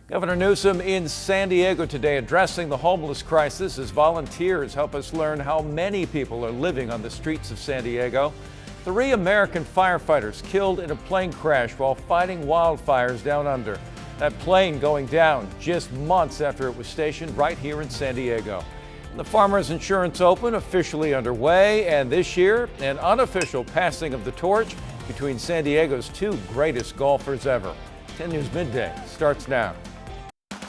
Governor Newsom in San Diego today addressing the homeless crisis as volunteers help us learn how many people are living on the streets of San Diego. 3 American firefighters killed in a plane crash while fighting wildfires down under. That plane going down just months after it was stationed right here in San Diego. The Farmers Insurance Open officially underway, and this year, an unofficial passing of the torch between San Diego's 2 greatest golfers ever. 10 News Midday starts now.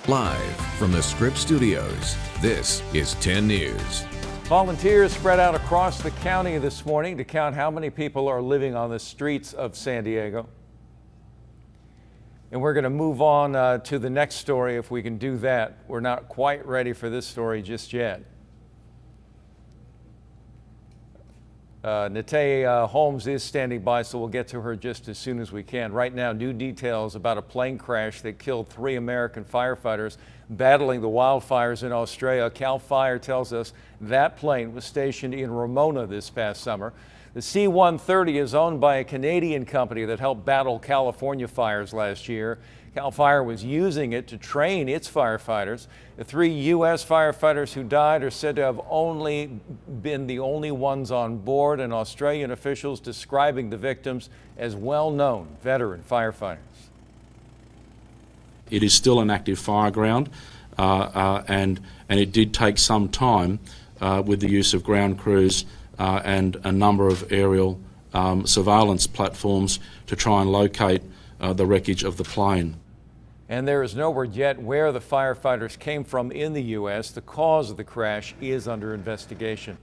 Live from the Scripps Studios, this is 10 News. Volunteers spread out across the county this morning to count how many people are living on the streets of San Diego. And we're going to move on to the next story if we can do that. We're not quite ready for this story just yet. Natay Holmes is standing by, so we'll get to her just as soon as we can. Right now, new details about a plane crash that killed 3 American firefighters battling the wildfires in Australia. CAL FIRE tells us that plane was stationed in Ramona this past summer. The C-130 is owned by a Canadian company that helped battle California fires last year. CAL FIRE was using it to train its firefighters. The 3 U.S. firefighters who died are said to have only been the only ones on board, and Australian officials describing the victims as well-known veteran firefighters. It is still an active fire ground, and it did take some time with the use of ground crews and a number of aerial surveillance platforms to try and locate the wreckage of the plane. And there is no word yet where the firefighters came from in the U.S. The cause of the crash is under investigation.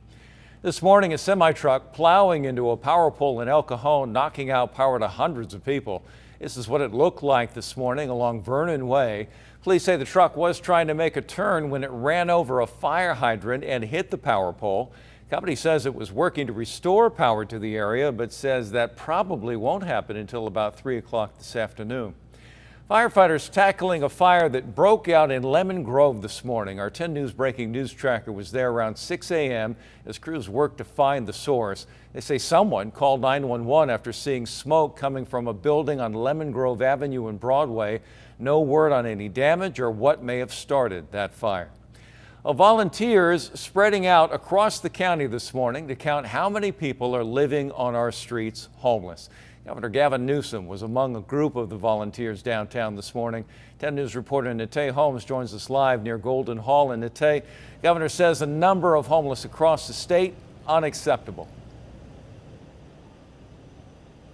This morning, a semi-truck plowing into a power pole in El Cajon, knocking out power to hundreds of people. This is what it looked like this morning along Vernon Way. Police say the truck was trying to make a turn when it ran over a fire hydrant and hit the power pole. The company says it was working to restore power to the area, but says that probably won't happen until about 3 o'clock this afternoon. Firefighters tackling a fire that broke out in Lemon Grove this morning. Our 10 News breaking news tracker was there around 6 a.m. as crews worked to find the source. They say someone called 911 after seeing smoke coming from a building on Lemon Grove Avenue and Broadway. No word on any damage or what may have started that fire. Volunteers spreading out across the county this morning to count how many people are living on our streets homeless. Governor Gavin Newsom was among a group of the volunteers downtown this morning. 10 News reporter Natay Holmes joins us live near Golden Hall. And Natay, Governor says a number of homeless across the state, unacceptable.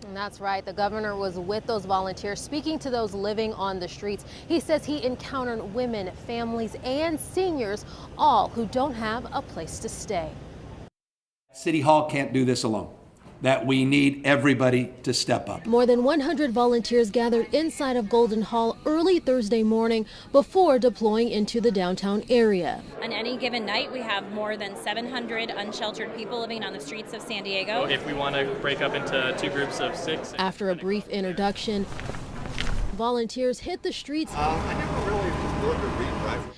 And that's right. The governor was with those volunteers, speaking to those living on the streets. He says he encountered women, families, and seniors, all who don't have a place to stay. City Hall can't do this alone. That we need everybody to step up. More than 100 volunteers gathered inside of Golden Hall early Thursday morning before deploying into the downtown area. On any given night, we have more than 700 unsheltered people living on the streets of San Diego. If we want to break up into 2 groups of 6. After a brief introduction, volunteers hit the streets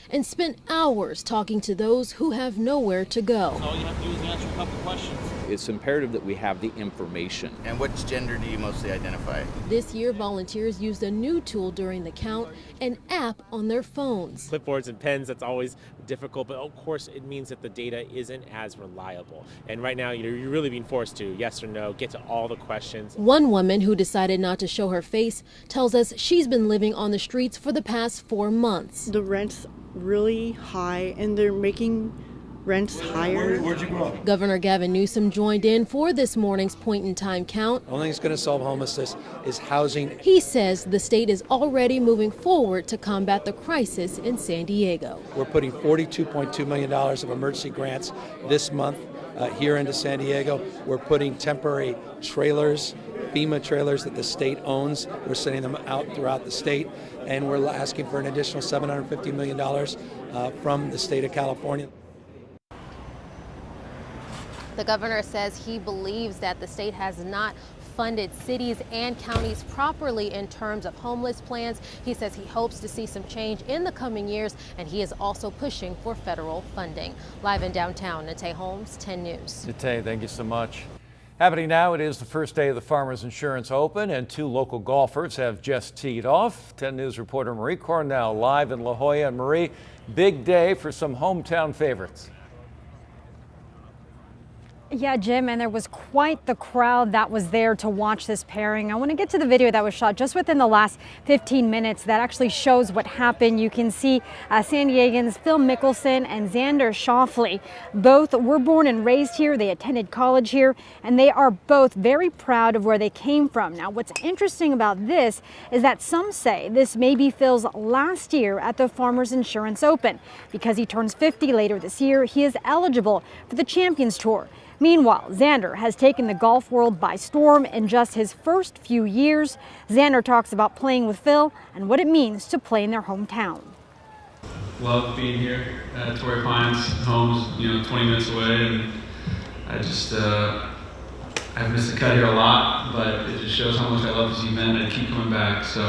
and spent hours talking to those who have nowhere to go. All you have to do is answer a couple questions. It's imperative that we have the information. And which gender do you mostly identify? This year, volunteers used a new tool during the count, an app on their phones. Clipboards and pens, that's always difficult, but of course it means that the data isn't as reliable. And right now, you're really being forced to, yes or no, get to all the questions. One woman who decided not to show her face tells us she's been living on the streets for the past 4 months. The rent's really high and they're making rents higher. Where'd you grow up? Governor Gavin Newsom joined in for this morning's point-in-time count. The only thing that's going to solve homelessness is housing. He says the state is already moving forward to combat the crisis in San Diego. We're putting $42.2 million of emergency grants this month here into San Diego. We're putting temporary trailers, FEMA trailers that the state owns. We're sending them out throughout the state, and we're asking for an additional $750 million from the state of California. The governor says he believes that the state has not funded cities and counties properly in terms of homeless plans. He says he hopes to see some change in the coming years, and he is also pushing for federal funding. Live in downtown, Natay Holmes, 10 News. Natay, thank you so much. Happening now, it is the first day of the Farmers Insurance Open, and two local golfers have just teed off. 10 News reporter Marie Cornell live in La Jolla. And Marie, big day for some hometown favorites. Yeah, Jim, and there was quite the crowd that was there to watch this pairing. I want to get to the video that was shot just within the last 15 minutes that actually shows what happened. You can see San Diegans Phil Mickelson and Xander Schauffele. Both were born and raised here. They attended college here, and they are both very proud of where they came from. Now, what's interesting about this is that some say this may be Phil's last year at the Farmers Insurance Open. Because he turns 50 later this year, he is eligible for the Champions Tour. Meanwhile, Xander has taken the golf world by storm in just his first few years. Xander talks about playing with Phil and what it means to play in their hometown. Love being here at Torrey Pines. Home's 20 minutes away, and I've missed the cut here a lot, but it just shows how much I love this event. I keep coming back. So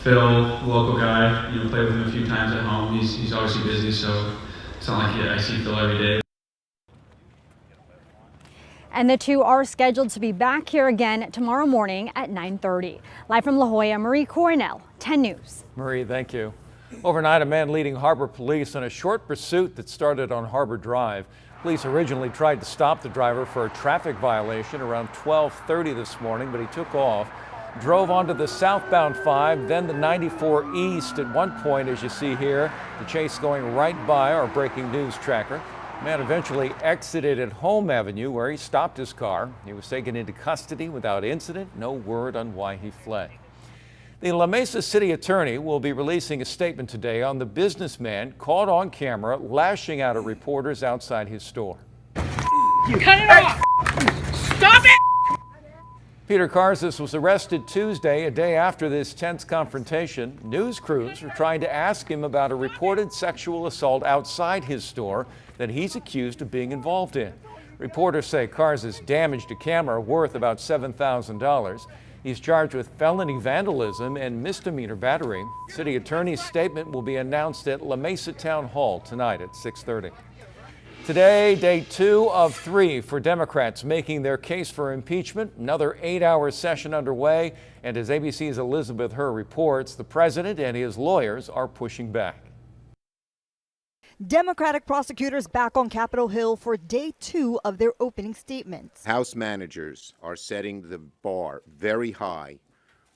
Phil, local guy, played with him a few times at home. He's obviously busy, so it's not like I see Phil every day. And the two are scheduled to be back here again tomorrow morning at 9:30. Live from La Jolla, Marie Cornell, 10 News. Marie, thank you. Overnight, a man leading Harbor Police in a short pursuit that started on Harbor Drive. Police originally tried to stop the driver for a traffic violation around 12:30 this morning, but he took off, drove onto the southbound 5, then the 94 East at one point, as you see here. The chase going right by our breaking news tracker. The man eventually exited at Home Avenue, where he stopped his car. He was taken into custody without incident. No word on why he fled. The La Mesa City Attorney will be releasing a statement today on the businessman caught on camera lashing out at reporters outside his store. Cut it off! Stop it! Peter Karzis was arrested Tuesday, a day after this tense confrontation. News crews were trying to ask him about a reported sexual assault outside his store that he's accused of being involved in. Reporters say Karzis damaged a camera worth about $7,000. He's charged with felony vandalism and misdemeanor battery. City Attorney's statement will be announced at La Mesa Town Hall tonight at 6:30. Today, day 2 of 3 for Democrats making their case for impeachment. Another 8-hour session underway. And as ABC's Elizabeth Herr reports, the president and his lawyers are pushing back. Democratic prosecutors back on Capitol Hill for day 2 of their opening statements. House managers are setting the bar very high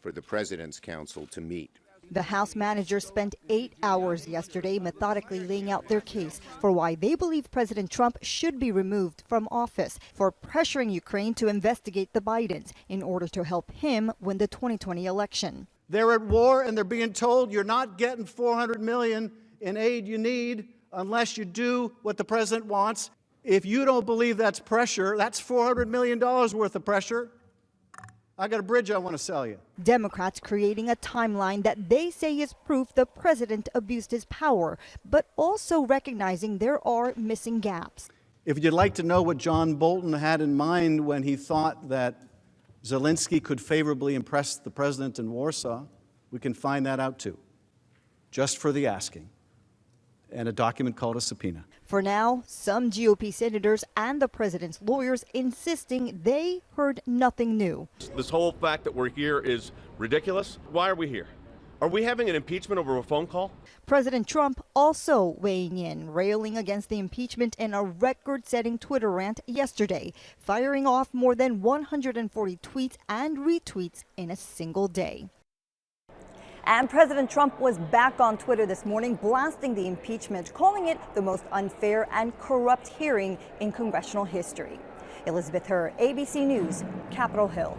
for the President's Counsel to meet. The House managers spent 8 hours yesterday methodically laying out their case for why they believe President Trump should be removed from office for pressuring Ukraine to investigate the Bidens in order to help him win the 2020 election. They're at war and they're being told you're not getting $400 million in aid you need unless you do what the president wants. If you don't believe that's pressure, that's $400 million worth of pressure. I got a bridge I want to sell you. Democrats creating a timeline that they say is proof the president abused his power, but also recognizing there are missing gaps. If you'd like to know what John Bolton had in mind when he thought that Zelensky could favorably impress the president in Warsaw, we can find that out too, just for the asking. And a document called a subpoena. For now, some GOP senators and the president's lawyers insisting they heard nothing new. This whole fact that we're here is ridiculous. Why are we here? Are we having an impeachment over a phone call? President Trump also weighing in, railing against the impeachment in a record-setting Twitter rant yesterday, firing off more than 140 tweets and retweets in a single day. And President Trump was back on Twitter this morning, blasting the impeachment, calling it the most unfair and corrupt hearing in congressional history. Elizabeth Herr, ABC News, Capitol Hill.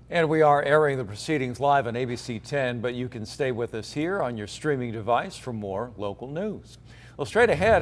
And we are airing the proceedings live on ABC 10, but you can stay with us here on your streaming device for more local news. Well, straight ahead.